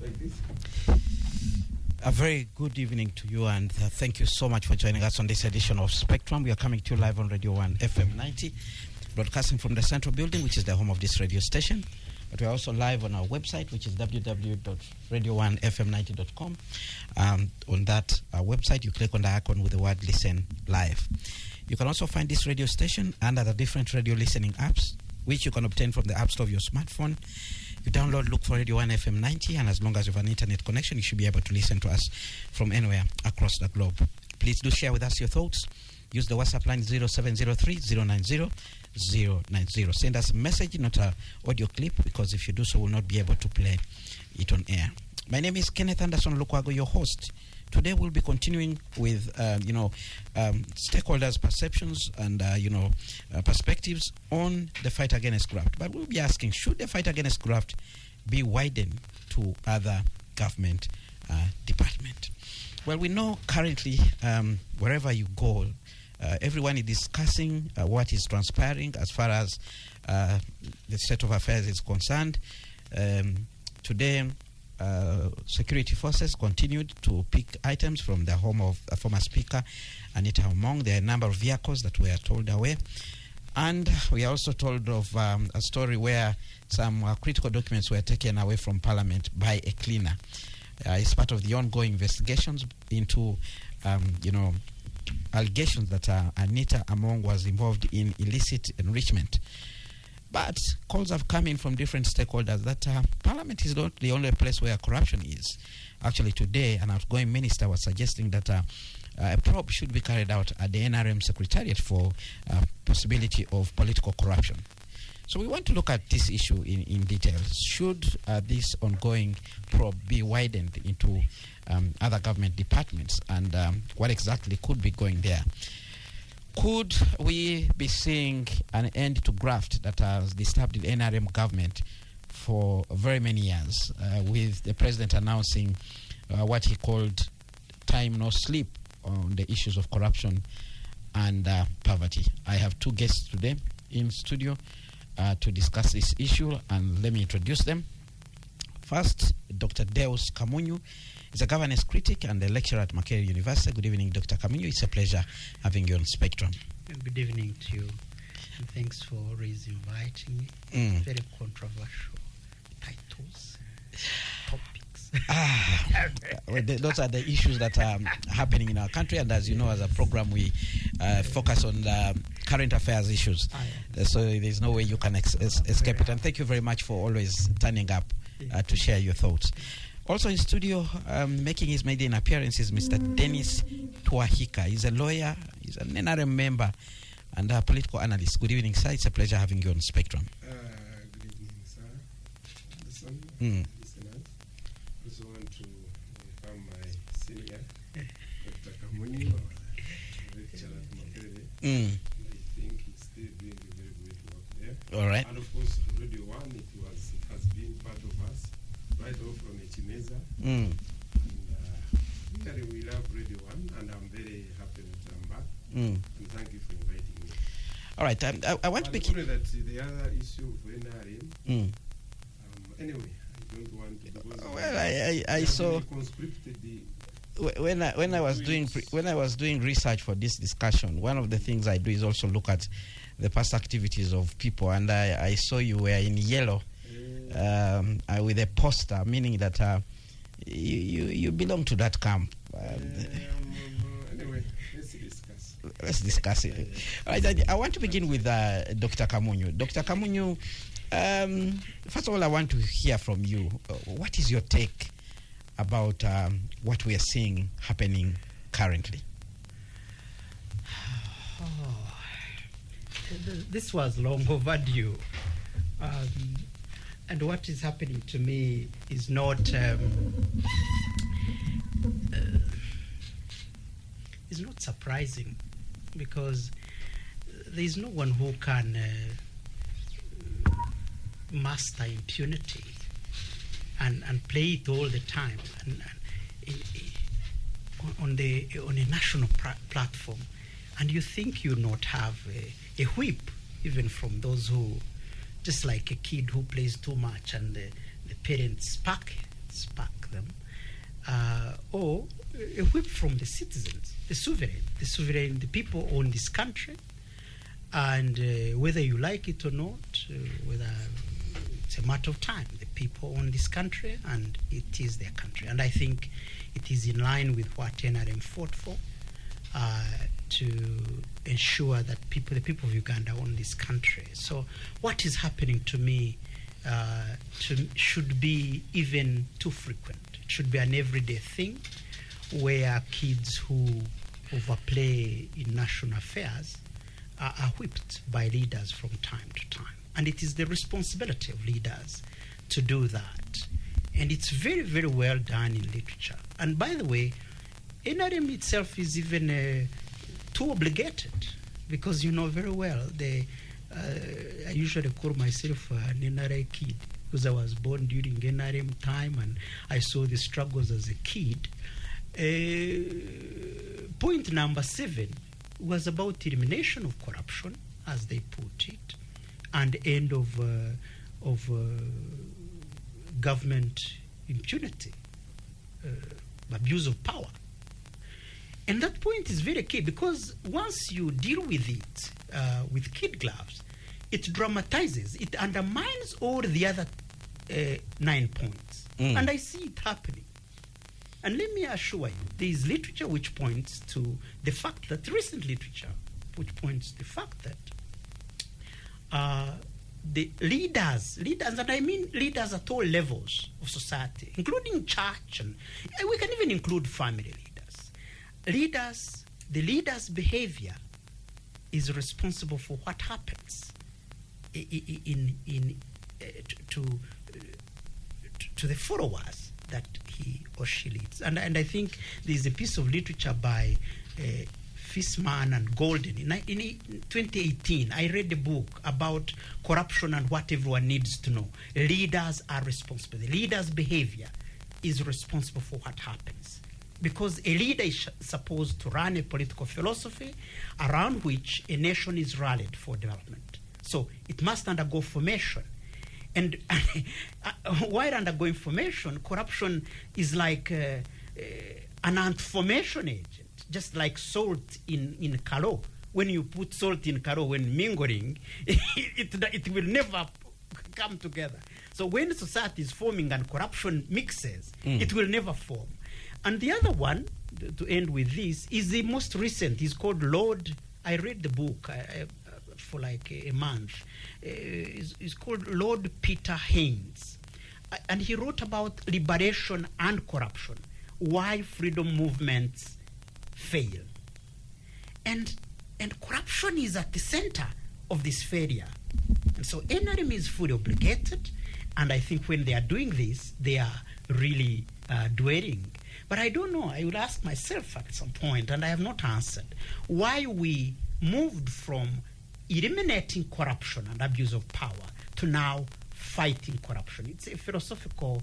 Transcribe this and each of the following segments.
like this. A very good evening to you, and thank you so much for joining us on this edition of Spectrum. We are coming to you live on Radio 1 FM 90, broadcasting from the Central Building, which is the home of this radio station. But we are also live on our website, which is www.radio1fm90.com. On that website, you click on the icon with the word Listen Live. You can also find this radio station under the different radio listening apps, which you can obtain from the App Store of your smartphone. You download, look for Radio 1 FM 90, and as long as you have an internet connection, you should be able to listen to us from anywhere across the globe. Please do share with us your thoughts. Use the WhatsApp line 0703-090-090. Send us a message, not an audio clip, because if you do so, we'll not be able to play it on air. My name is Kenneth Anderson Lukwago, your host. Today we'll be continuing with, stakeholders' perceptions and, perspectives on the fight against graft. But we'll be asking, should the fight against graft be widened to other government departments? Well, we know currently, wherever you go, everyone is discussing what is transpiring as far as the state of affairs is concerned. Today, security forces continued to pick items from the home of former Speaker Anita Among. There are a number of vehicles that were towed away. And we are also told of a story where some critical documents were taken away from Parliament by a cleaner. It's part of the ongoing investigations into, allegations that Anita Among was involved in illicit enrichment. But calls have come in from different stakeholders that Parliament is not the only place where corruption is. Actually, today, an outgoing minister was suggesting that a probe should be carried out at the NRM Secretariat for possibility of political corruption. So we want to look at this issue in detail. Should this ongoing probe be widened into other government departments, and what exactly could be going there? Could we be seeing an end to graft that has disturbed the NRM government for very many years, with the president announcing what he called time no sleep on the issues of corruption and poverty? I have two guests today in studio to discuss this issue, and let me introduce them. First, Dr. Deus Kamunyu is a governance critic and a lecturer at Makerere University. Good evening, Dr. Kamunyu. It's a pleasure having you on Spectrum. Good evening to you, and thanks for always inviting me. Very controversial titles, topics. Those are the issues that are happening in our country, and as you know, as a program, we focus on current affairs issues. So there's no way you can escape it. And thank you very much for always turning up to share your thoughts. Also in studio, making his maiden appearance, is Mr. Denis Twahika. He's a lawyer, he's an NRM member, and a political analyst. Good evening, sir. It's a pleasure having you on Spectrum. Good evening, sir. Listeners. I also want to welcome my senior, Dr. Kamunyu, lecturer at Makerere. I think he's still doing a very great work there. All right. And of course, Radio 1, it has been part of us. Right off from Echimeza. And we love Radio 1, and I'm very happy that I'm back. And thank you for inviting me. All right. I want to begin. That the other issue of NRM. Anyway, I don't want to. Well, I saw when I was doing research for this discussion. One of the things I do is also look at the past activities of people, and I saw you were in yellow. With a poster, meaning that you belong to that camp. Anyway, let's discuss it. All right, I want to begin with Dr. Kamunyu. Dr. Kamunyu, first of all, I want to hear from you. What is your take about what we are seeing happening currently? This was long overdue. And what is happening to me is not surprising, because there is no one who can master impunity and play it all the time and on a national platform. And you think you not have a whip, even from those who, just like a kid who plays too much and the parents spank spark them, or a whip from the citizens, the sovereign, the people own this country, and whether you like it or not, whether it's a matter of time, the people own this country, and it is their country. And I think it is in line with what NRM fought for, to ensure that the people of Uganda own this country. So what is happening to me should be even too frequent. It should be an everyday thing where kids who overplay in national affairs are whipped by leaders from time to time. And it is the responsibility of leaders to do that. And it's very, very well done in literature. And by the way, NRM itself is even too obligated, because you know very well, I usually call myself an NRA kid, because I was born during NRM time and I saw the struggles as a kid. Point number 7 was about elimination of corruption, as they put it, and end of government impunity, abuse of power. And that point is very key, because once you deal with it with kid gloves, it dramatizes, it undermines all the other 9 points. And I see it happening. And let me assure you, there is literature which points to the fact that, recent literature which points to the fact that the leaders, and I mean leaders at all levels of society, including church, and we can even include family leaders. The leader's behavior is responsible for what happens to the followers that he or she leads. And I think there's a piece of literature by Fissman and Golden. In 2018, I read a book about corruption and what everyone needs to know. Leaders are responsible. The leader's behavior is responsible for what happens. Because a leader is supposed to run a political philosophy around which a nation is rallied for development. So it must undergo formation. And while undergoing formation, corruption is like an ant-formation agent, just like salt in karo. When you put salt in karo, when mingling, it will never come together. So when society is forming and corruption mixes, it will never form. And the other one, to end with this, is the most recent. It's called Lord. I read the book for like a month. It's called Lord Peter Haynes. And he wrote about liberation and corruption, why freedom movements fail. And corruption is at the center of this failure. And so NRM is fully obligated, and I think when they are doing this, they are really dwelling. But I don't know, I will ask myself at some point, and I have not answered, why we moved from eliminating corruption and abuse of power to now fighting corruption. It's a philosophical,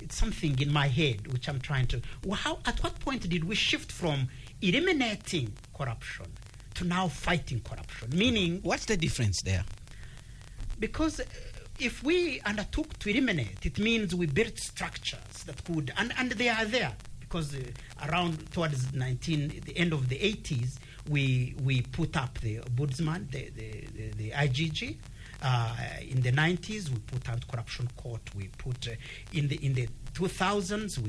it's something in my head which I'm trying to, at what point did we shift from eliminating corruption to now fighting corruption? Meaning, what's the difference there? Because if we undertook to eliminate, it means we built structures that could, and they are there, because around towards the end of the 80s, we put up the Ombudsman, the IGG. In the 90s, we put out corruption court. We put in the 2000s,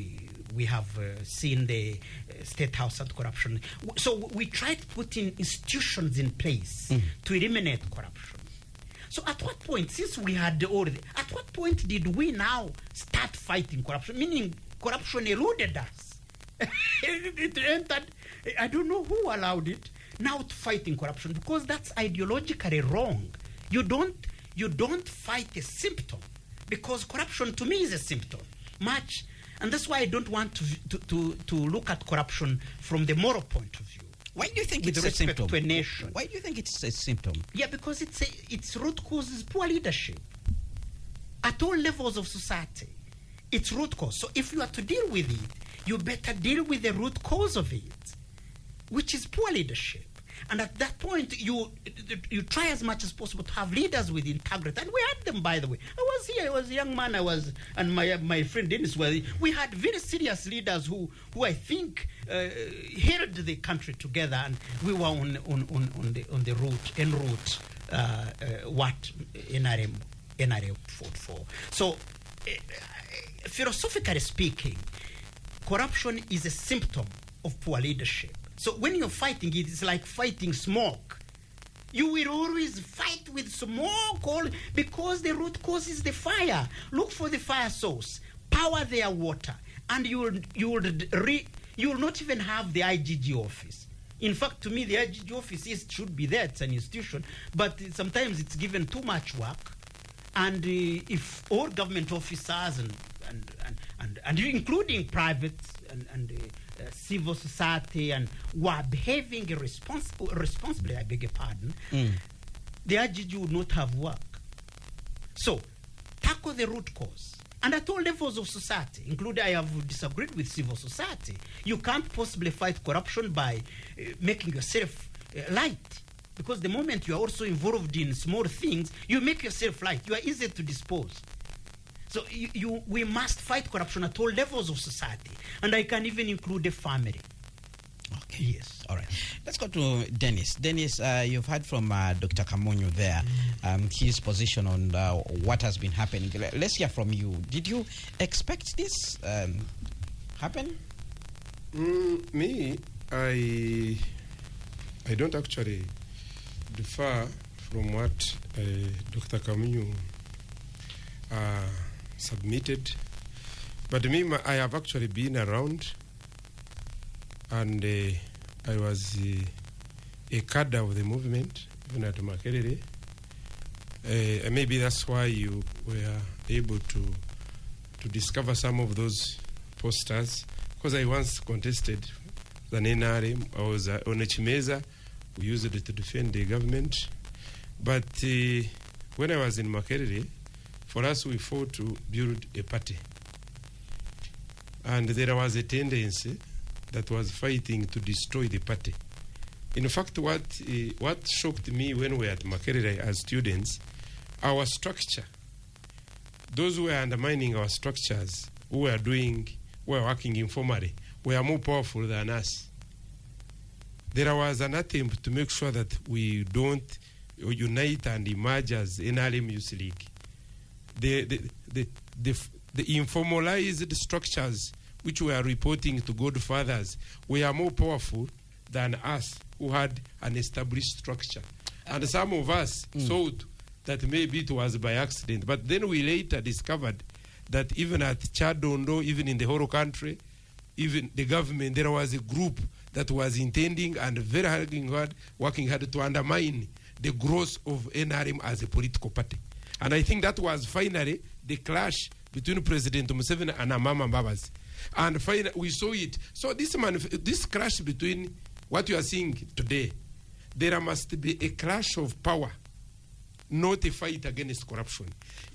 we have seen the State House Anti-Corruption. So we tried to put in institutions in place to eliminate corruption. So at what point, since we had at what point did we now start fighting corruption? Meaning corruption eluded us. It entered, I don't know who allowed it, now to fighting corruption, because that's ideologically wrong. You don't fight a symptom, because corruption to me is a symptom. And that's why I don't want to look at corruption from the moral point of view. Why do you think with it's a symptom? To a nation. Why do you think it's a symptom? Yeah, because its root cause is poor leadership at all levels of society. Its root cause. So if you are to deal with it, you better deal with the root cause of it, which is poor leadership. And at that point, you try as much as possible to have leaders with integrity. And we had them, by the way. I was here, I was a young man, and my friend Denis was. We had very serious leaders who I think held the country together, and we were on the route, en route, what NRM fought for. So, philosophically speaking, corruption is a symptom of poor leadership. So when you're fighting it, it's like fighting smoke. You will always fight with smoke because the root cause is the fire. Look for the fire source, power their water, and you will not even have the IGG office. In fact, to me, the IGG office should be there. It's an institution, but sometimes it's given too much work. And if all government officers and including private and civil society and were behaving responsibly, I beg your pardon, the IGG would not have work. So, tackle the root cause. And at all levels of society, including I have disagreed with civil society. You can't possibly fight corruption by making yourself light. Because the moment you are also involved in small things, you make yourself light. You are easy to dispose. So we must fight corruption at all levels of society. And I can even include the family. Okay. Yes. All right. Let's go to Denis. Denis, you've heard from Dr. Kamunyu there, his position on what has been happening. Let's hear from you. Did you expect this happen? Me, I don't actually differ from what Dr. Kamunyu submitted. But me, I have actually been around, and I was a cadre of the movement, even at Makerere. Maybe that's why you were able to discover some of those posters, because I once contested the NRM. I was on a Chimeza. We used it to defend the government. But when I was in Makerere, for us, we fought to build a party. And there was a tendency that was fighting to destroy the party. In fact, what shocked me when we were at Makerere as students, our structure, those who were undermining our structures, who were working informally, were more powerful than us. There was an attempt to make sure that we don't unite and emerge as NRM Youth League. The informalized structures which were reporting to godfathers were more powerful than us, who had an established structure. And some of us thought that maybe it was by accident. But then we later discovered that even at Chadondo, even in the whole country, even the government, there was a group that was intending and working hard to undermine the growth of NRM as a political party. And I think that was finally the clash between President Museveni and Amama Mbabazi. And finally, we saw it. So this clash between what you are seeing today, there must be a clash of power, not a fight against corruption.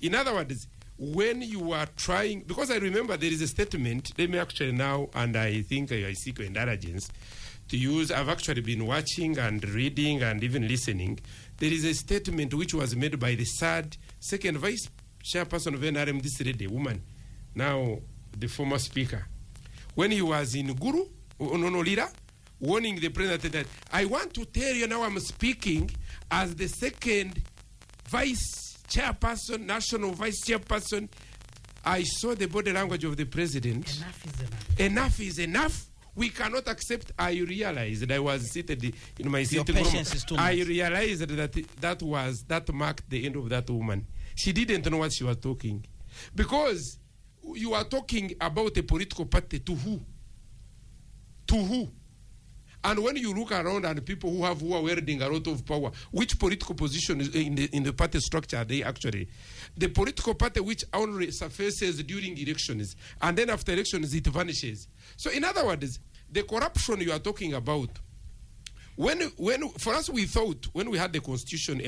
In other words, when you are trying, because I remember there is a statement, let me actually now, and I think I seek your indulgence to use, I've actually been watching and reading and even listening. There is a statement which was made by the second vice chairperson of NRM, this lady, woman, now the former speaker, when he was in Guru, Ononolira, warning the president that, I want to tell you now I'm speaking as the second vice chairperson, national vice chairperson. I saw the body language of the president. Enough is enough. Enough is enough. We cannot accept. I realized, I was seated in my sitting room. I realized that marked the end of that woman. She didn't know what she was talking. Because you are talking about a political party to who? To who? And when you look around and people who are wielding a lot of power, which political position is in the party structure are they actually? The political party which only surfaces during elections, and then after elections it vanishes. So in other words, the corruption you are talking about, when for us we thought, when we had the constitution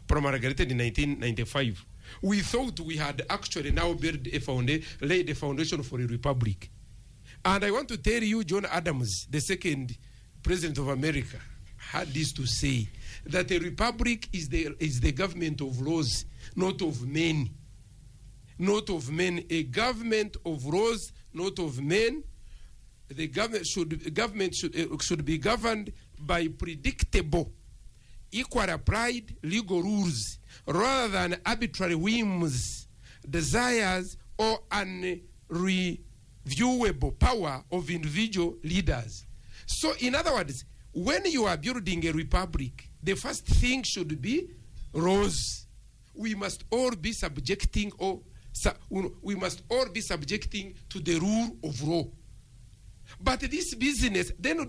promulgated in 1995, we thought we had actually now laid a foundation for a republic. And I want to tell you, John Adams, the second President of America, heard this to say, that a republic is the government of laws, not of men. Not of men. A government of laws, not of men. The government should be governed by predictable, equal applied legal rules, rather than arbitrary whims, desires, or unreviewable power of individual leaders. So, in other words, when you are building a republic, the first thing should be laws. We must all be subjecting to the rule of law. But this business, then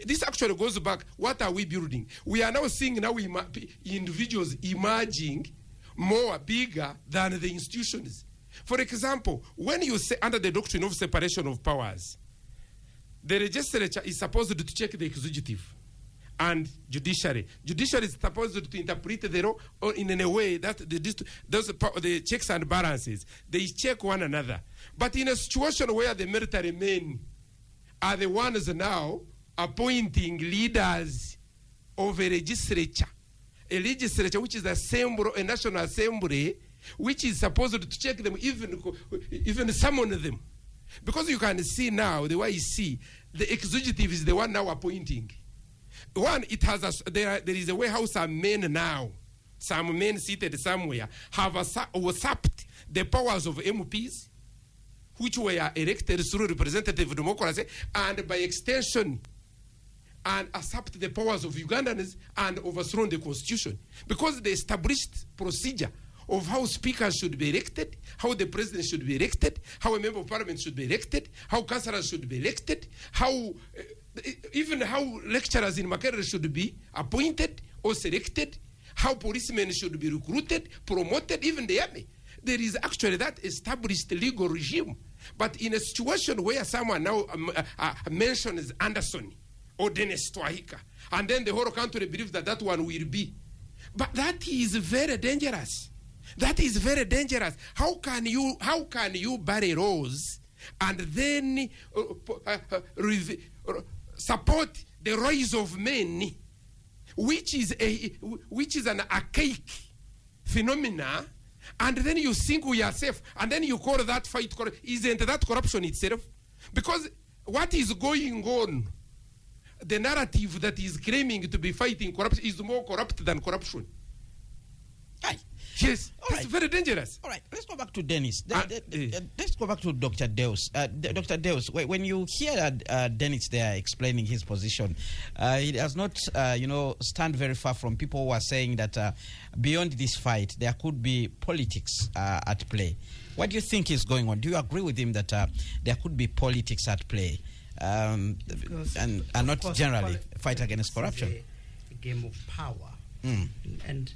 this actually goes back. What are we building? We are now seeing individuals emerging more bigger than the institutions. For example, when you say under the doctrine of separation of powers, the legislature is supposed to check the executive and judiciary. Judiciary is supposed to interpret the law in a way that the checks and balances, they check one another. But in a situation where the military men are the ones now appointing leaders of a legislature which is a national assembly, which is supposed to check them, even summon them. Because you can see now, the way you see, the executive is the one now appointing. One, there is a way how some men now, some men seated somewhere, have usurped the powers of MPs, which were elected through representative democracy, and by extension, and usurped the powers of Ugandans and overthrown the constitution. Because the established procedure of how speakers should be elected, how the president should be elected, how a member of parliament should be elected, how councillors should be elected, even how lecturers in Makerere should be appointed or selected, how policemen should be recruited, promoted, even the army. There is actually that established legal regime. But in a situation where someone now mentions Anderson or Denis Twahika, and then the whole country believes that one will be. But that is very dangerous. That is very dangerous. How can you bury laws and then support the rise of men, which is an archaic phenomena, and then you think we are safe, and then you call that fight corruption? Isn't that corruption itself? Because what is going on, the narrative that is claiming to be fighting corruption is more corrupt than corruption. Right. Yes, All it's right. very dangerous. All right, let's go back to Denis. Let's go back to Dr. Deus. Dr. Deus, when you hear Denis there explaining his position, he does not, stand very far from people who are saying that beyond this fight, there could be politics at play. What do you think is going on? Do you agree with him that there could be politics at play and not generally fight against corruption? A game of power. And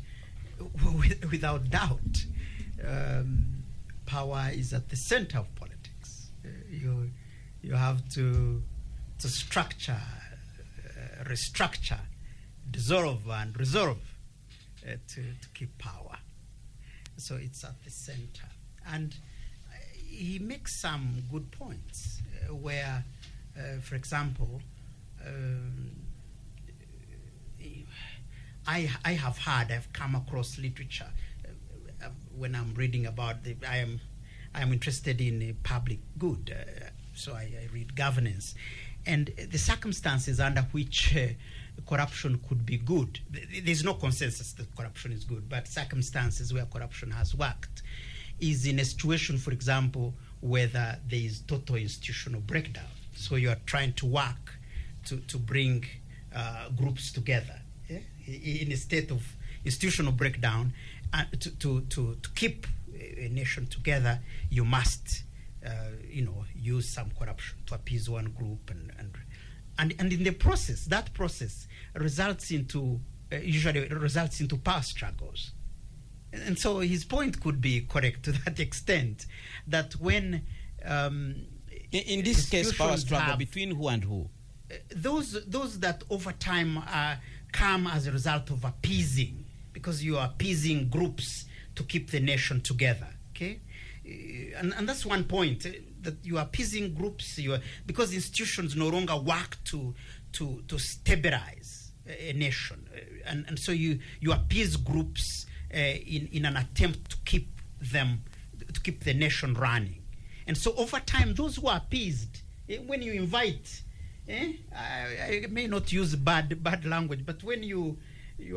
without doubt, power is at the center of politics. You have to structure, restructure, dissolve and resolve to keep power. So it's at the center. And he makes some good points where, for example, I've come across literature when I'm reading about I am interested in public good, so I read governance, and the circumstances under which corruption could be good. There's no consensus that corruption is good, but circumstances where corruption has worked is in a situation, for example, whether there is total institutional breakdown. So you are trying to work to bring groups together. In a state of institutional breakdown, to keep a nation together, you must, use some corruption to appease one group, and in the process, that process usually results into power struggles. And so his point could be correct to that extent, that when in this case, power struggle between who and who? Those that over time come as a result of appeasing, because you are appeasing groups to keep the nation together. Okay, and that's one point, that you are appeasing groups. Because institutions no longer work to stabilize a nation, and so you appease groups in an attempt to keep the nation running. And so over time, those who are appeased, when you invite, I may not use bad language, but when you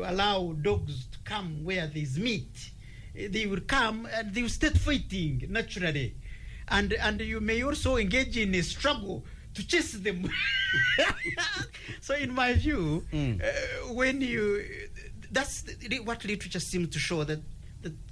allow dogs to come where there's meat, they will come and they will start fighting naturally, and you may also engage in a struggle to chase them. So in my view, that's what literature seems to show, that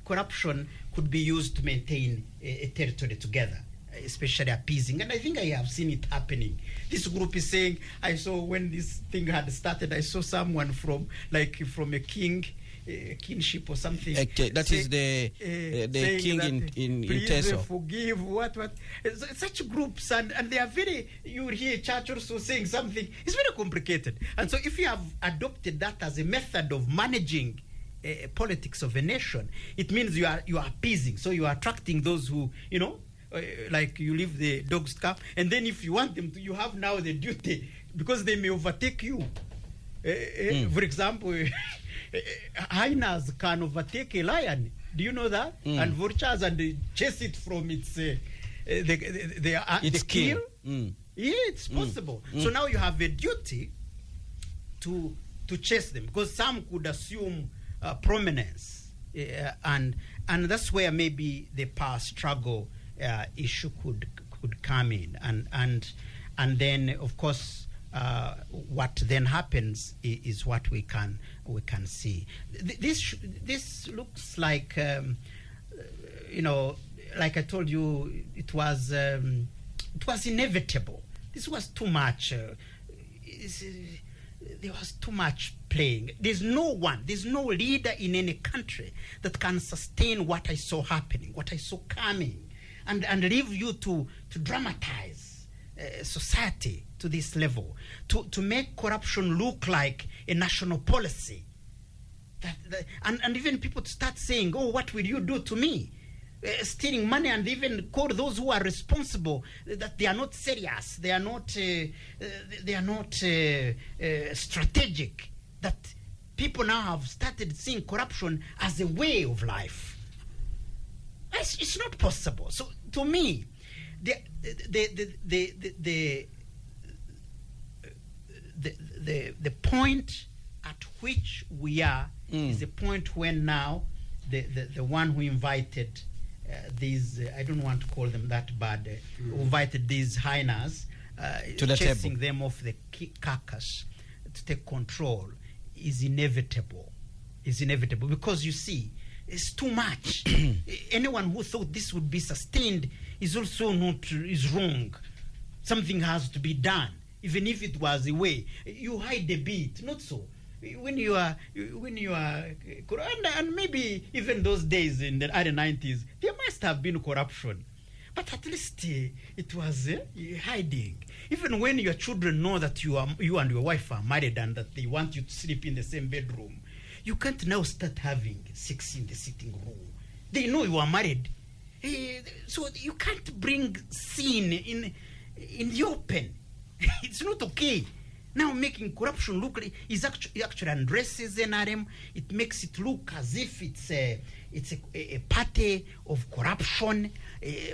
corruption could be used to maintain a territory together, especially appeasing. And I think I have seen it happening. This group is saying, I saw when this thing had started, I saw someone from a kingship or something. That is the king in Teso. Forgive, what. Such groups, and they are very, you will hear church also saying something. It's very complicated. And so if you have adopted that as a method of managing politics of a nation, it means you are appeasing. So you are attracting those who, like you leave the dogs to come, and then if you want them to, you have now the duty, because they may overtake you. For example, hyenas can overtake a lion. Do you know that? And vultures, and they chase it from its kill. Yeah, it's possible. So now you have a duty to chase them, because some could assume prominence, and that's where maybe the power struggle issue could come in, and then of course what then happens is what we can see. This looks like like I told you, it was inevitable. This was too much. There was too much playing. There's no leader in any country that can sustain what I saw happening, what I saw coming, and leave you to dramatize society to this level, to make corruption look like a national policy. And even people to start saying, oh, what will you do to me? Stealing money, and even call those who are responsible that they are not serious, they are not strategic. That people now have started seeing corruption as a way of life. It's not possible. So to me, the point at which we are is a point when now the one who invited these, I don't want to call them that bad, who invited these hyenas to the chasing table, them off the carcass to take control, is inevitable. Is inevitable, because you see, it's too much. Anyone who thought this would be sustained is also is wrong. Something has to be done, even if it was a way. You hide a bit, not so. When you are, and maybe even those days in the early 90s, there must have been corruption, but at least it was hiding. Even when your children know that you and your wife are married and that they want you to sleep in the same bedroom, you can't now start having sex in the sitting room. They know you are married, so you can't bring sin in the open. It's not okay. Now making corruption look is actually undresses NRM. It makes it look as if it's a party of corruption.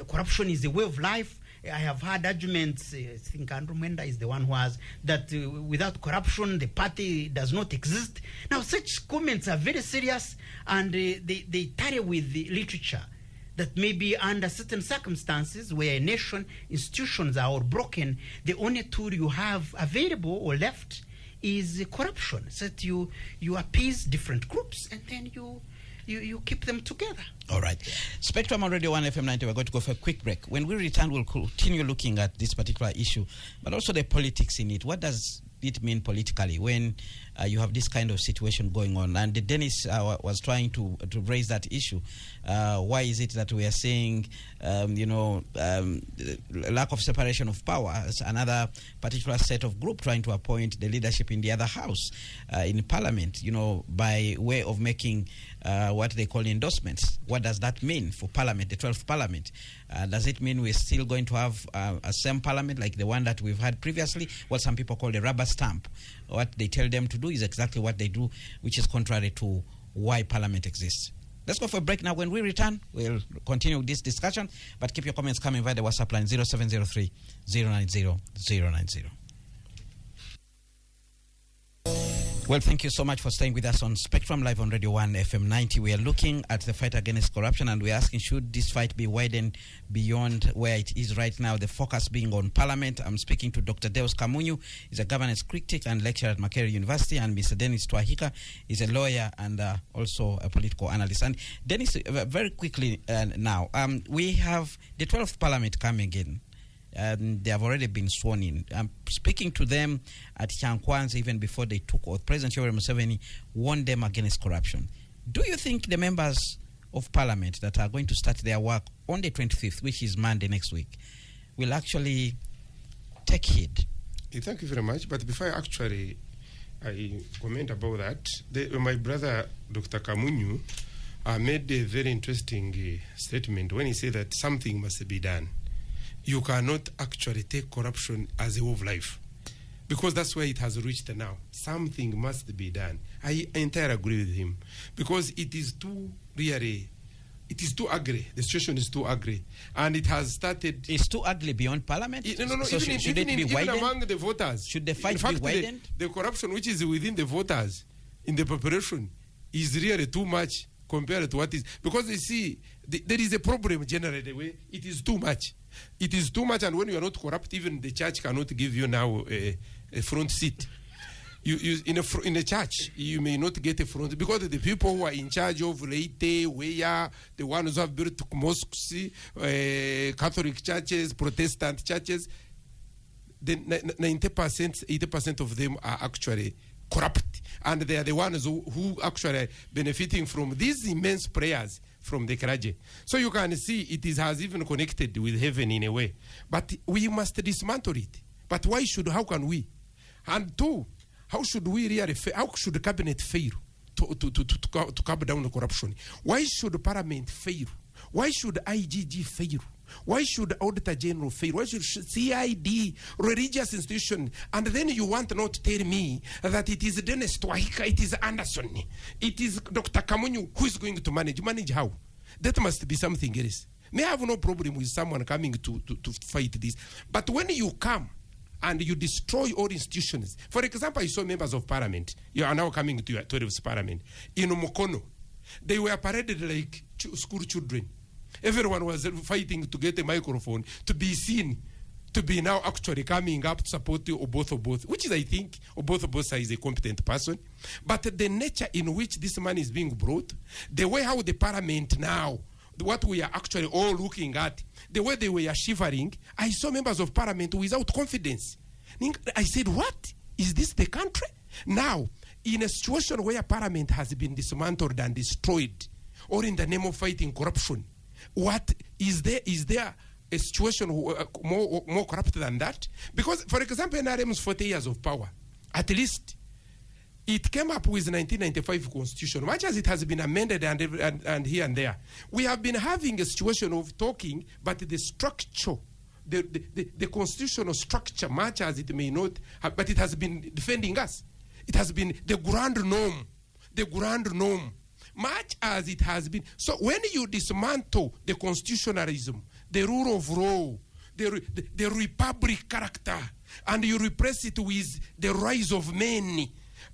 Corruption is a way of life. I have heard arguments. I think Andrew Mwenda is the one who has that. Without corruption, the party does not exist. Now, such comments are very serious, and they tally with the literature. That maybe under certain circumstances where a nation, institutions are all broken, the only tool you have available or left is corruption. So that you appease different groups, and then you keep them together. All right. Spectrum on Radio 1 FM 90. We're going to go for a quick break. When we return, we'll continue looking at this particular issue, but also the politics in it. What does it mean politically when you have this kind of situation going on? And Denis was trying to raise that issue. Why is it that we are saying, lack of separation of power as another particular set of group trying to appoint the leadership in the other house in parliament, by way of making what they call endorsements? What does that mean for parliament, the 12th parliament? Does it mean we're still going to have a same parliament like the one that we've had previously, what some people call the rubber stamp? What they tell them to do, is exactly what they do, which is contrary to why Parliament exists. Let's go for a break now. When we return, we'll continue this discussion, but keep your comments coming via the WhatsApp line 0703 090 090. Well, thank you so much for staying with us on Spectrum Live on Radio 1 FM 90. We are looking at the fight against corruption, and we're asking, should this fight be widened beyond where it is right now, the focus being on Parliament? I'm speaking to Dr. Deus Kamunyu. He's a governance critic and lecturer at Makerere University, and Mr. Denis Twahika is a lawyer and also a political analyst. And Denis, very quickly now, we have the 12th Parliament coming in. They have already been sworn in. Speaking to them at Chankwanza, even before they took oath, President Yoweri Museveni warned them against corruption. Do you think the members of Parliament that are going to start their work on the 25th, which is Monday next week, will actually take heed? Thank you very much. But before I comment about that, my brother, Dr. Kamunyu, made a very interesting statement when he said that something must be done. You cannot actually take corruption as a way of life, because that's where it has reached now. Something must be done. I entirely agree with him, because it is too ugly. The situation is too ugly, and it has started. It's too ugly beyond Parliament. So even among the voters, should the fight be widened? The corruption which is within the voters in the population is really too much compared to what is, because you see there is a problem generally. It is too much. It is too much, and when you are not corrupt, even the church cannot give you now a front seat. You in a church, you may not get a front, because the people who are in charge of Leite, Weya, the ones who have built mosques, Catholic churches, Protestant churches, then 90%, 80% of them are actually corrupt, and they are the ones who actually benefiting from these immense prayers from the clergy. So you can see has even connected with heaven in a way. But we must dismantle it. But how can we? And two, how should the cabinet fail to cut down the corruption? Why should Parliament fail? Why should IGG fail? Why should Auditor General fail? Why should CID, religious institution? And then you want not to tell me that it is Denis Twahika, it is Anderson, it is Dr. Kamunyu who is going to manage. Manage how? That must be something else. May have no problem with someone coming to fight this. But when you come and you destroy all institutions, for example, I saw members of Parliament, you are now coming to your 12th Parliament, in Mukono, they were paraded like school children. Everyone was fighting to get a microphone, to be seen, to be now actually coming up to support Oboth, which is, I think, Oboth is a competent person. But the nature in which this man is being brought, the way how the Parliament now, what we are actually all looking at, the way they were shivering, I saw members of Parliament without confidence. I said, what? Is this the country? Now, in a situation where Parliament has been dismantled and destroyed, or in the name of fighting corruption, what is there a situation more corrupt than that? Because, for example, NRM's 40 years of power, at least it came up with 1995 constitution, much as it has been amended and here and there. We have been having a situation of talking, but the structure, the constitutional structure, much as it may not have, but it has been defending us. It has been the grand norm, much as it has been. So when you dismantle the constitutionalism, the rule of law, the republic character, and you replace it with the rise of men,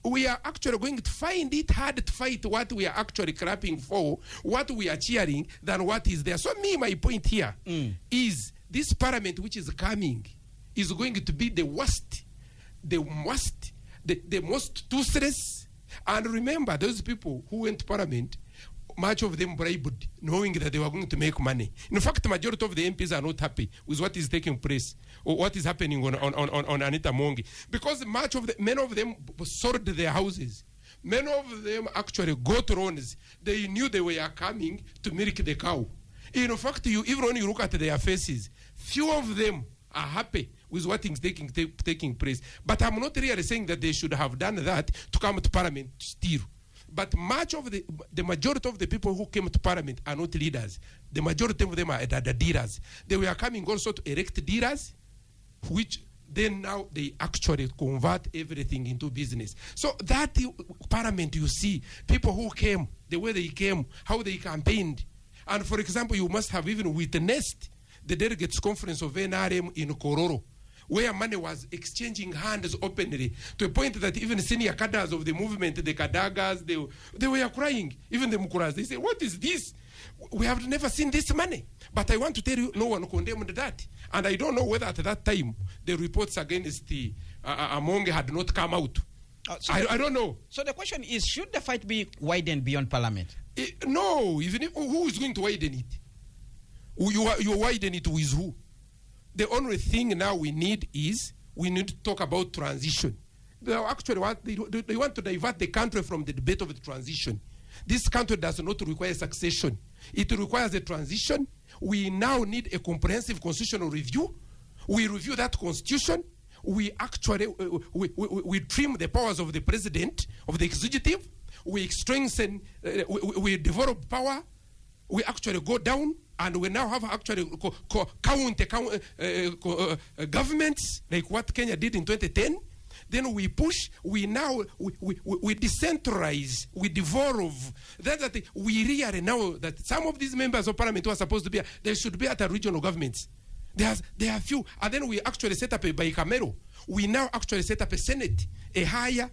we are actually going to find it hard to fight what we are actually clapping for, what we are cheering, than what is there. So my point here is this Parliament which is coming is going to be the worst, the most toothless. And remember, those people who went to Parliament, much of them bribed, knowing that they were going to make money. In fact, the majority of the MPs are not happy with what is taking place or what is happening on Anita Mongi, because many of them sold their houses. Many of them actually got loans. They knew they were coming to milk the cow. In fact, even when you look at their faces, few of them are happy with what is taking place. But I'm not really saying that they should have done that to come to Parliament to steal. But much of the majority of the people who came to Parliament are not leaders. The majority of them are the dealers. They were coming also to elect dealers, which then now they actually convert everything into business. So that parliament, you see, people who came, the way they came, how they campaigned. And for example, you must have even witnessed the delegates conference of NRM in Kororo, where money was exchanging hands openly, to a point that even senior cadres of the movement, the Kadagas, they were crying. Even the Mukuras, they say, what is this? We have never seen this money. But I want to tell you, no one condemned that. And I don't know whether at that time the reports against the Amonge had not come out. I don't know. So the question is, should the fight be widened beyond parliament? No. Even if, who is going to widen it? You widen it with who? The only thing now we need to talk about transition. They actually they want to divert the country from the debate of the transition. This country does not require succession. It requires a transition. We now need a comprehensive constitutional review. We review that constitution. We actually we trim the powers of the president, of the executive. We strengthen, we develop power. We actually go down, and we now have actually governments like what Kenya did in 2010. Then we push, we decentralize, we devolve. That's the thing. We really know that some of these members of parliament who are supposed to be, they should be at the regional governments. There are few. And then we actually set up a bicameral. We now actually set up a senate, a higher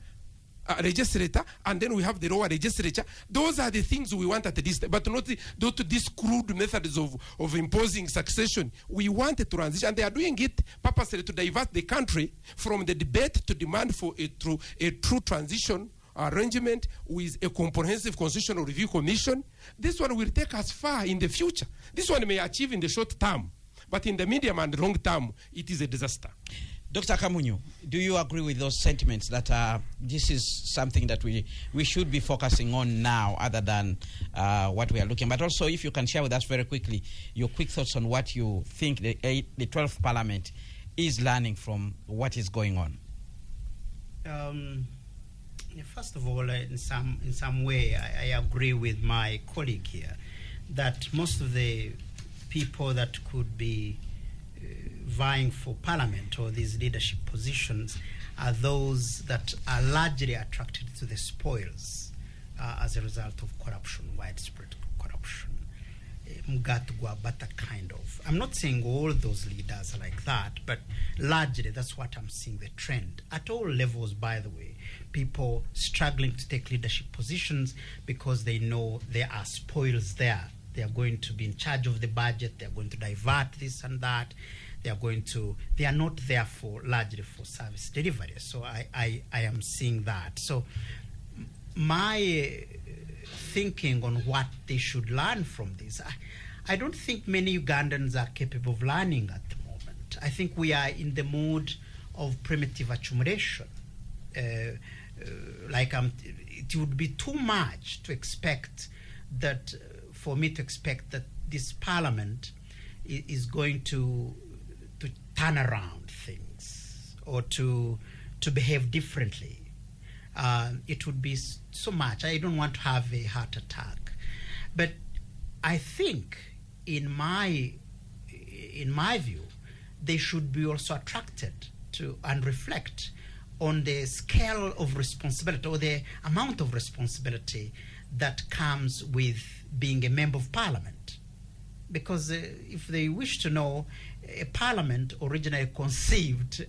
legislator, and then we have the lower legislature. Those are the things we want at this, but not these crude methods of imposing succession. We want a transition, and they are doing it purposely to divert the country from the debate to demand for a true transition arrangement with a comprehensive constitutional review commission. This one will take us far in the future. This one may achieve in the short term, but in the medium and long term, it is a disaster. Dr. Kamunyu, do you agree with those sentiments that this is something that we should be focusing on now, other than what we are looking? But also, if you can share with us very quickly your quick thoughts on what you think the 12th Parliament is learning from what is going on. First of all, in some way, I agree with my colleague here that most of the people that could be vying for parliament or these leadership positions are those that are largely attracted to the spoils as a result of corruption, widespread corruption, mgatgwa, but that kind of. I'm not saying all those leaders are like that, but largely that's what I'm seeing, the trend. At all levels, by the way, people struggling to take leadership positions because they know there are spoils there. They are going to be in charge of the budget, they are going to divert this and that. They are not there largely for service delivery. So I am seeing that. So my thinking on what they should learn from this, I don't think many Ugandans are capable of learning at the moment. I think we are in the mood of primitive accumulation. It would be too much to expect that, for me to expect that this parliament is going to turn around things or to behave differently. It would be so much. I don't want to have a heart attack. But I think, in my view, they should be also attracted to and reflect on the scale of responsibility or the amount of responsibility that comes with being a member of parliament. Because if they wish to know, a parliament originally conceived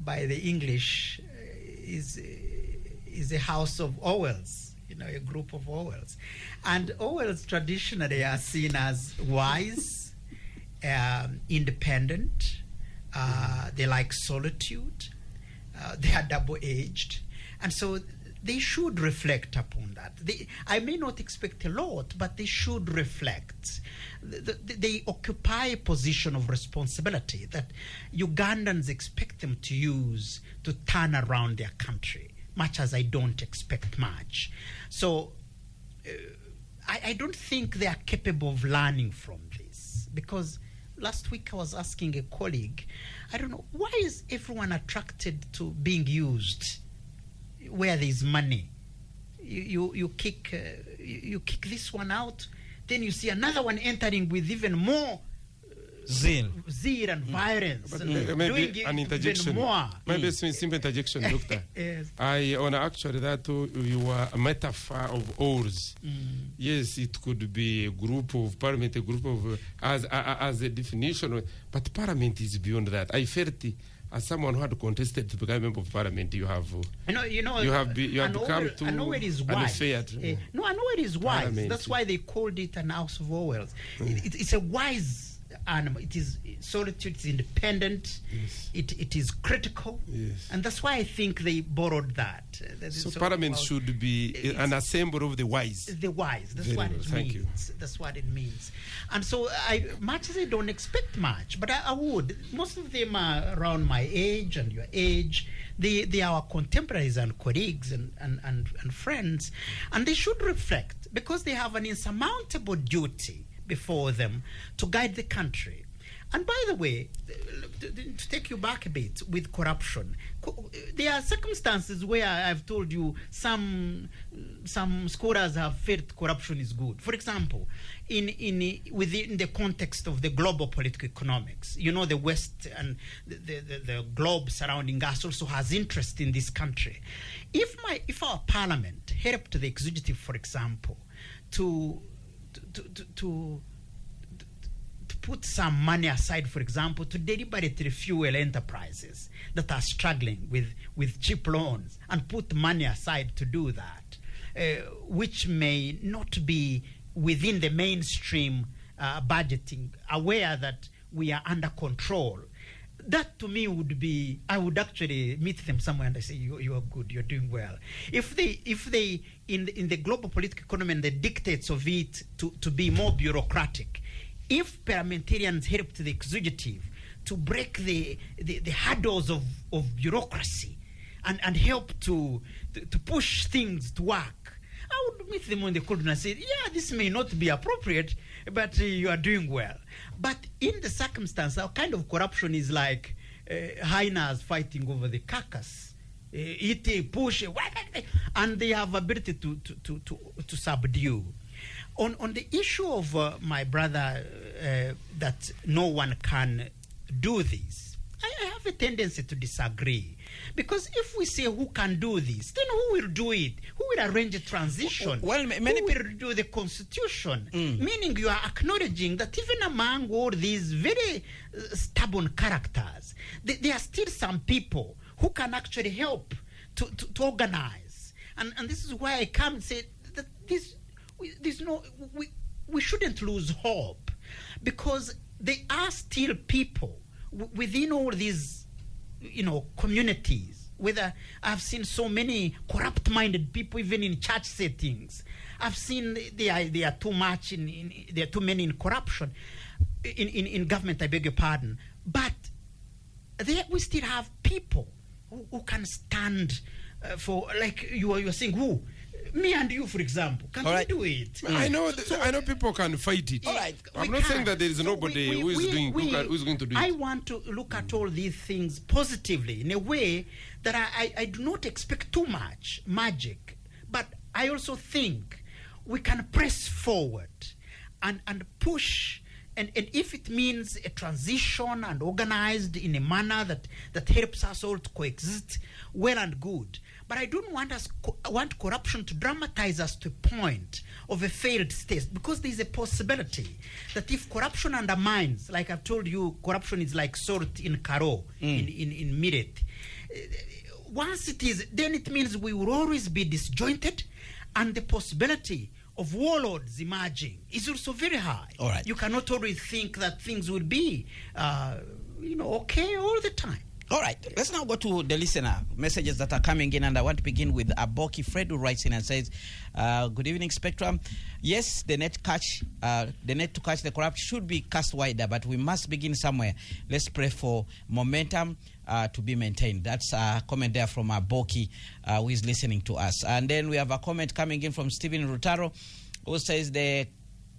by the English is a house of owls, a group of owls. And owls traditionally are seen as wise, independent, they like solitude, they are double-aged. And so they should reflect upon that. I may not expect a lot, but they should reflect. They occupy a position of responsibility that Ugandans expect them to use to turn around their country, much as I don't expect much. So I don't think they are capable of learning from this, because last week I was asking a colleague, I don't know, why is everyone attracted to being used where there's money? You kick this one out, then you see another one entering with even more zeal and violence. But And maybe doing an interjection. even more. Maybe a simple interjection, Doctor. Yes. I on actually that you were a metaphor of oars. Yes, it could be a group of parliament, a group of as a definition, but parliament is beyond that. I felt as someone who had contested to become a member of parliament, you have you have become too unfair. No, I know it is wise. Parliament. That's why they called it an house of Orwells. It's a wise animal. It is solitude. It's independent. Yes. It is critical. Yes. And that's why I think they borrowed that. So parliament should be an assembly of the wise. The wise. That's Very what well. it Thank means. That's what it means. And so, much as I don't expect much, but I would. Most of them are around my age and your age. They are our contemporaries and colleagues and friends. And they should reflect, because they have an insurmountable duty before them to guide the country. And by the way, to take you back a bit with corruption, there are circumstances where I've told you some scholars have felt corruption is good. For example, within the context of the global political economics, you know, the West and the globe surrounding us also has interest in this country. If our parliament helped the executive, for example, to put some money aside, for example, to deliberately fuel enterprises that are struggling with cheap loans, and put money aside to do that, which may not be within the mainstream budgeting, aware that we are under control. That to me would be, I would actually meet them somewhere and I say, you are good, you're doing well. If they in the global political economy and the dictates of it to be more bureaucratic, if parliamentarians helped the executive to break the hurdles of bureaucracy and help to push things to work, I would meet them on the corridor and say, yeah, this may not be appropriate, but you are doing well. But in the circumstance, our kind of corruption is like hyenas fighting over the carcass. Eat, push, and they have ability to subdue. On the issue of my brother, that no one can do this, I have a tendency to disagree. Because if we say who can do this, then who will do it? Who will arrange a transition? Well, many who will do the constitution? Meaning you are acknowledging that even among all these very stubborn characters, there are still some people who can actually help to organize. And this is why I come and say that we shouldn't lose hope, because there are still people within all these, communities. Whether I've seen so many corrupt-minded people even in church settings. I've seen there are too many in corruption in government. I beg your pardon, but we still have people who can stand for, like you are saying, who. Me and you, for example, can we do it? I know people can fight it. All right, I'm not saying that there is nobody who's going to do it. I want to look at all these things positively in a way that I do not expect too much magic, but I also think we can press forward and push. And if it means a transition and organized in a manner that helps us all to coexist, well and good. But I don't want corruption to dramatize us to a point of a failed state, because there is a possibility that if corruption undermines, like I've told you, corruption is like salt in karo, in millet. Once it is, then it means we will always be disjointed, and the possibility of warlords emerging is also very high. All right. You cannot always think that things will be, okay all the time. All right, let's now go to the listener messages that are coming in, and I want to begin with Aboki Fred, who writes in and says, good evening, Spectrum. Yes, the net to catch the corrupt should be cast wider, but we must begin somewhere. Let's pray for momentum to be maintained. That's a comment there from Aboki, who is listening to us. And then we have a comment coming in from Stephen Rutaro, who says the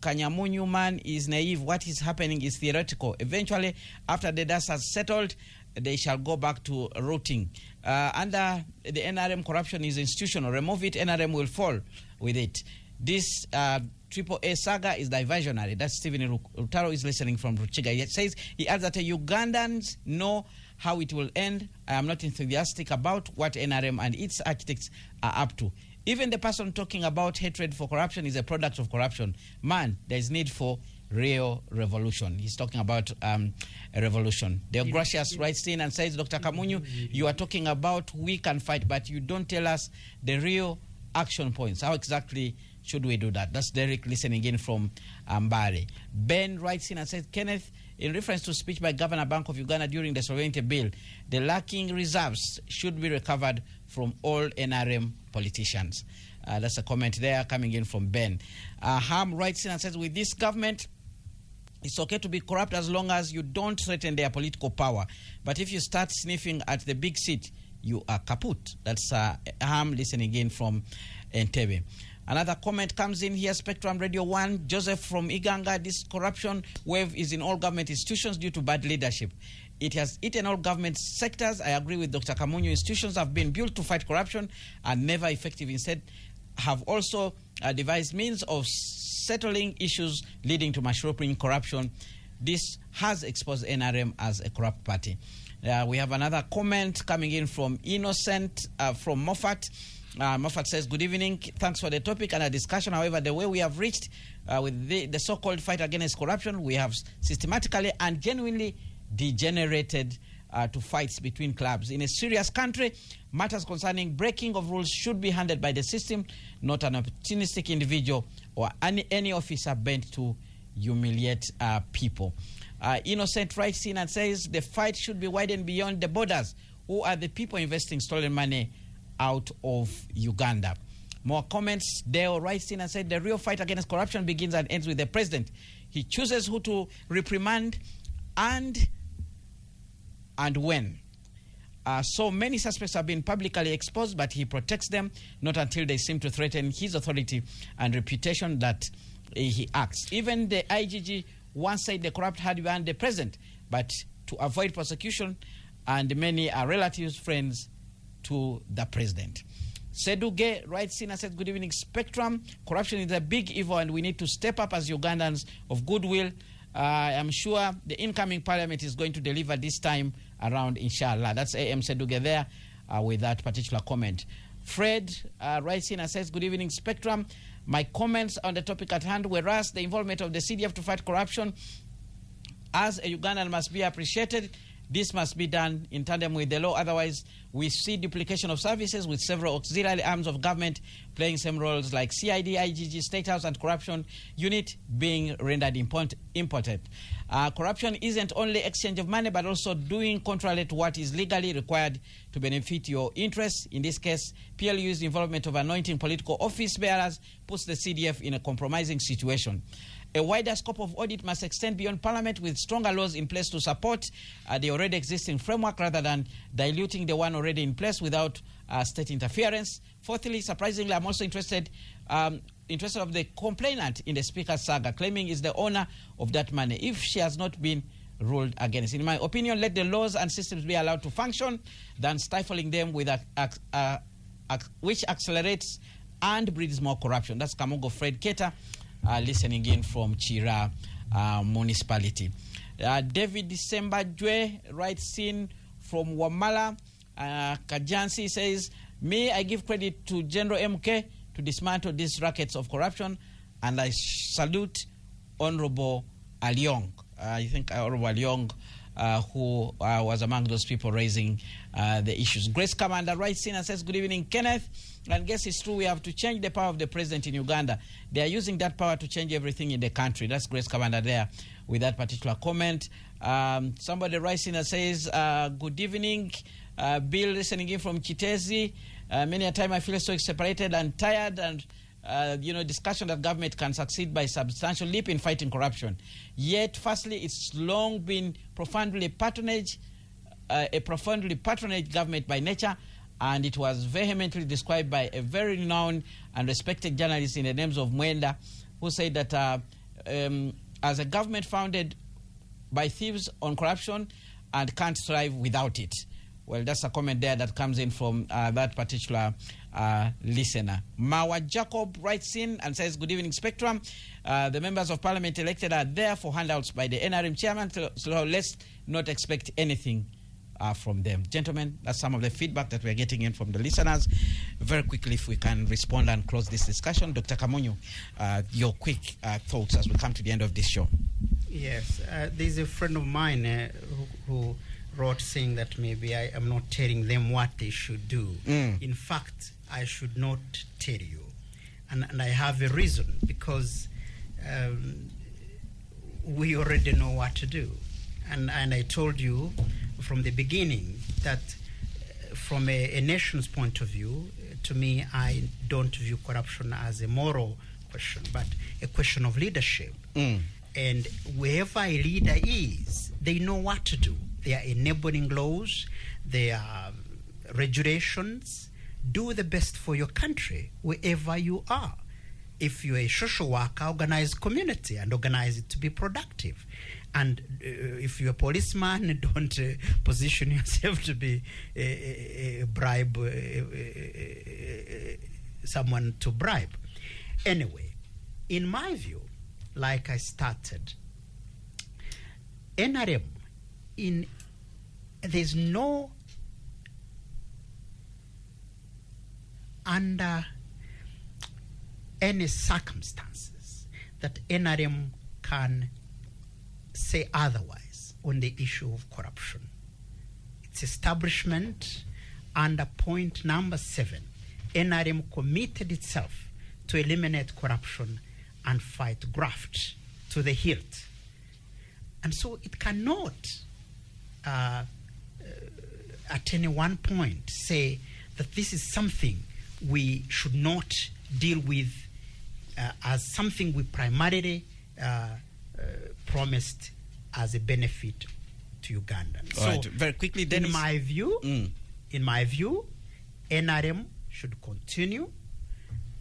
Kamunyu man is naive. What is happening is theoretical. Eventually, after the dust has settled, they shall go back to rooting. Under the NRM, corruption is institutional. Remove it, NRM will fall with it. This AAA saga is diversionary. That's Stephen Rutaro is listening from Ruchiga. He says, he adds that Ugandans know how it will end. I am not enthusiastic about what NRM and its architects are up to. Even the person talking about hatred for corruption is a product of corruption. Man, there is need for real revolution. He's talking about a revolution. Deogracius writes in and says, Dr. Kamunyu, you are talking about we can fight, but you don't tell us the real action points. How exactly should we do that? That's Derek listening in from Mbale. Ben writes in and says, Kenneth, in reference to speech by Governor Bank of Uganda during the sovereignty bill, the lacking reserves should be recovered from all NRM politicians. That's a comment there coming in from Ben. Ham writes in and says, with this government, it's okay to be corrupt as long as you don't threaten their political power. But if you start sniffing at the big seat, you are kaput. That's Ham listening in from Entebbe. Another comment comes in here, Spectrum Radio 1, Joseph from Iganga. This corruption wave is in all government institutions due to bad leadership. It has eaten all government sectors. I agree with Dr. Kamunyu. Institutions have been built to fight corruption and never effective. Instead, have also devised means of settling issues leading to mushrooming corruption. This has exposed NRM as a corrupt party. We have another comment coming in from Innocent from Moffat. Moffat says, good evening. Thanks for the topic and a discussion. However, the way we have reached with the so-called fight against corruption, we have systematically and genuinely degenerated to fights between clubs. In a serious country, matters concerning breaking of rules should be handled by the system, not an opportunistic individual or any officer bent to humiliate people. Innocent writes in and says, the fight should be widened beyond the borders. Who are the people investing stolen money out of Uganda? More comments. Dale writes in and said, the real fight against corruption begins and ends with the president. He chooses who to reprimand and when. So many suspects have been publicly exposed, but he protects them, not until they seem to threaten his authority and reputation that he acts. Even the IGG once said the corrupt had behind the president, but to avoid prosecution, and many are relatives, friends to the president. Seduge writes in and says, good evening, Spectrum. Corruption is a big evil and we need to step up as Ugandans of goodwill. I'm sure the incoming parliament is going to deliver this time around, inshallah. That's AM Seduge there with that particular comment. Fred writes in and says, good evening, Spectrum. My comments on the topic at hand were asked, the involvement of the CDF to fight corruption as a Ugandan must be appreciated. This must be done in tandem with the law. Otherwise, we see duplication of services with several auxiliary arms of government playing same roles like CID, IGG, State House, and Corruption Unit being rendered impotent. Corruption isn't only exchange of money, but also doing contrary to what is legally required to benefit your interests. In this case, PLU's involvement of anointing political office bearers puts the CDF in a compromising situation. A wider scope of audit must extend beyond Parliament with stronger laws in place to support the already existing framework rather than diluting the one already in place without state interference. Fourthly, surprisingly, I'm also interested of the complainant in the Speaker's saga, claiming is the owner of that money if she has not been ruled against. In my opinion, let the laws and systems be allowed to function than stifling them with which accelerates and breeds more corruption. That's Kamongo Fred Keta. Listening in from Chira municipality. David December Jwe writes in from Wamala. Kajansi says, I give credit to General MK to dismantle these rackets of corruption, and I salute Honorable Aliong. I think Honorable Aliong, who was among those people raising the issues. Grace Commander writes in and says, good evening, Kenneth. And guess it's true, we have to change the power of the president in Uganda. They are using that power to change everything in the country. That's Grace Commander there with that particular comment. Somebody writes in and says, good evening, Bill, listening in from Chitezi. Many a time I feel so separated and tired, and discussion that government can succeed by substantial leap in fighting corruption. Yet, firstly, it's long been a profoundly patronage government by nature, and it was vehemently described by a very renowned and respected journalist in the names of Mwenda, who said that as a government founded by thieves on corruption and can't thrive without it. Well, that's a comment there that comes in from that particular listener. Mawa Jacob writes in and says, good evening, Spectrum. The members of parliament elected are there for handouts by the NRM chairman, so let's not expect anything from them. Gentlemen, that's some of the feedback that we're getting in from the listeners. Very quickly, if we can respond and close this discussion. Dr. Kamunyu, your quick thoughts as we come to the end of this show. Yes, there's a friend of mine who wrote saying that maybe I am not telling them what they should do. In fact, I should not tell you. And I have a reason, because we already know what to do. And I told you from the beginning that from a nation's point of view, to me, I don't view corruption as a moral question, but a question of leadership. And wherever a leader is, they know what to do. There are enabling laws, there are regulations. Do the best for your country wherever you are. If you're a social worker, organize community and organize it to be productive. And if you're a policeman, don't position yourself to be bribe someone to bribe. Anyway, in my view, like I started, NRM, there's no under any circumstances that NRM can say otherwise on the issue of corruption. Its establishment under point number 7, NRM committed itself to eliminate corruption and fight graft to the hilt. And so it cannot at any one point say that this is something we should not deal with as something we primarily promised as a benefit to Ugandans. All right, very quickly, Denis. In my view, NRM should continue.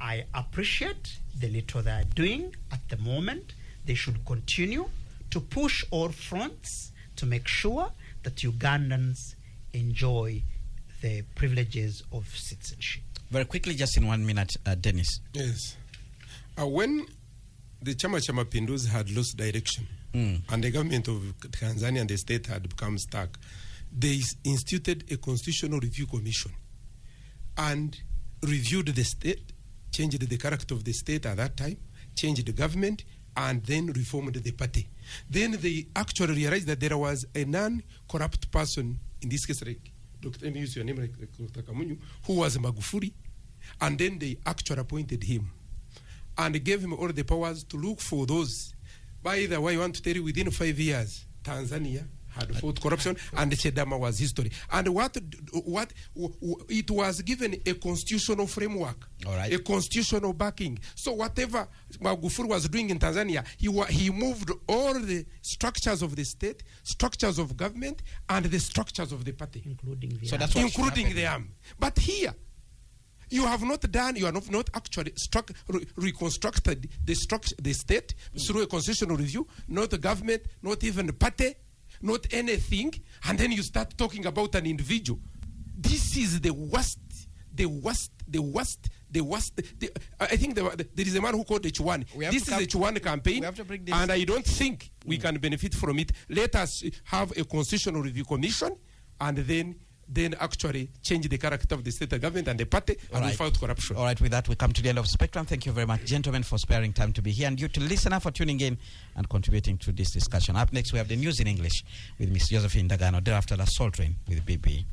I appreciate the little they are doing at the moment. They should continue to push all fronts to make sure that Ugandans enjoy the privileges of citizenship. Very quickly, just in 1 minute, Denis. Yes. When the Chama Cha Mapinduzi had lost direction and the government of Tanzania and the state had become stuck, they instituted a constitutional review commission and reviewed the state, changed the character of the state at that time, changed the government, and then reformed the party. Then they actually realized that there was a non-corrupt person, in this case, like Dr. Let me use your name, like Dr. Kamunyu, who was Magufuli, and then they actually appointed him and gave him all the powers to look for those. By the way, I want to tell you, within 5 years, Tanzania had fought corruption, and Chedama was history. And what it was given a constitutional framework, a constitutional backing. So whatever Magufuli was doing in Tanzania, he moved all the structures of the state, structures of government, and the structures of the party, including the army. But here, you have not done, you have not actually reconstructed the state through a constitutional review, not the government, not even the party, not anything, and then you start talking about an individual. This is the worst. I think there is a man who called H1. This is a H1 campaign, and I don't think we can benefit from it. Let us have a constitutional review commission, and then actually change the character of the state government and the party, and we fight corruption. All right, with that, we come to the end of Spectrum. Thank you very much, gentlemen, for sparing time to be here, and you to listener for tuning in and contributing to this discussion. Up next, we have the news in English with Ms. Josephine Dagano. Thereafter, the Soul Train with BB.